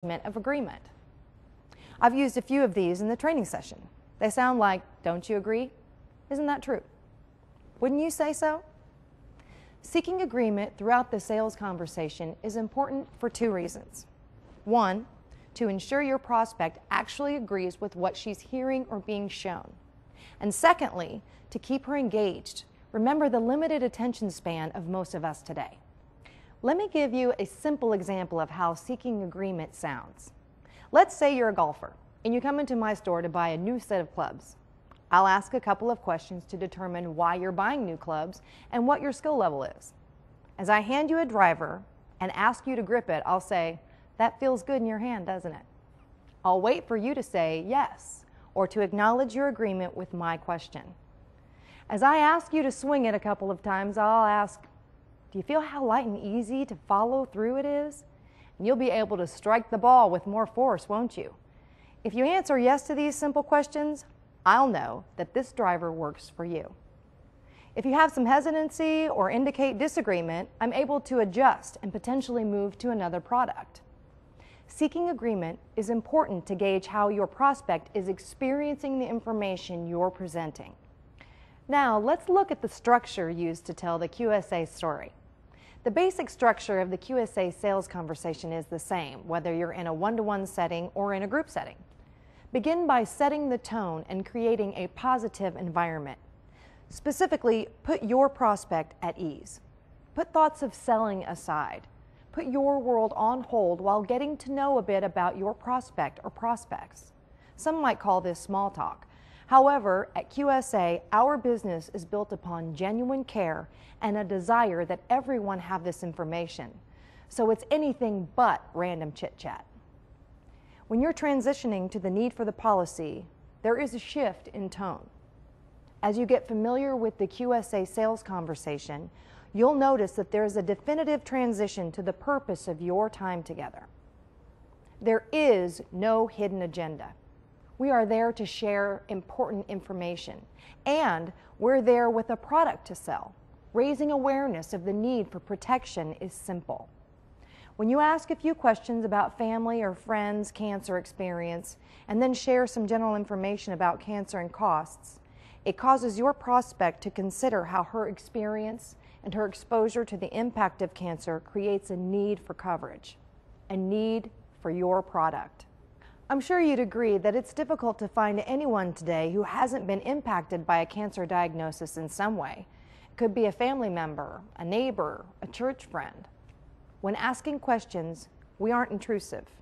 of agreement. I've used a few of these in the training session. They sound like, "Don't you agree?" Isn't that true? Wouldn't you say so? Seeking agreement throughout the sales conversation is important for two reasons. One, to ensure your prospect actually agrees with what she's hearing or being shown. And secondly, to keep her engaged. Remember the limited attention span of most of us today. Let me give you a simple example of how seeking agreement sounds. Let's say you're a golfer and you come into my store to buy a new set of clubs. I'll ask a couple of questions to determine why you're buying new clubs and what your skill level is. As I hand you a driver and ask you to grip it, I'll say, "That feels good in your hand, doesn't it?" I'll wait for you to say yes or to acknowledge your agreement with my question. As I ask you to swing it a couple of times, I'll ask, "Do you feel how light and easy to follow through it is?" And you'll be able to strike the ball with more force, won't you? If you answer yes to these simple questions, I'll know that this driver works for you. If you have some hesitancy or indicate disagreement, I'm able to adjust and potentially move to another product. Seeking agreement is important to gauge how your prospect is experiencing the information you're presenting. Now, let's look at the structure used to tell the QSA story. The basic structure of the QSA sales conversation is the same, whether you're in a one-to-one setting or in a group setting. Begin by setting the tone and creating a positive environment. Specifically, put your prospect at ease. Put thoughts of selling aside. Put your world on hold while getting to know a bit about your prospect or prospects. Some might call this small talk. However, at QSA, our business is built upon genuine care and a desire that everyone have this information. So it's anything but random chit-chat. When you're transitioning to the need for the policy, there is a shift in tone. As you get familiar with the QSA sales conversation, you'll notice that there is a definitive transition to the purpose of your time together. There is no hidden agenda. We are there to share important information, and we're there with a product to sell. Raising awareness of the need for protection is simple. When you ask a few questions about family or friends' cancer experience, and then share some general information about cancer and costs, it causes your prospect to consider how her experience and her exposure to the impact of cancer creates a need for coverage, a need for your product. I'm sure you'd agree that it's difficult to find anyone today who hasn't been impacted by a cancer diagnosis in some way. It could be a family member, a neighbor, a church friend. When asking questions, we aren't intrusive.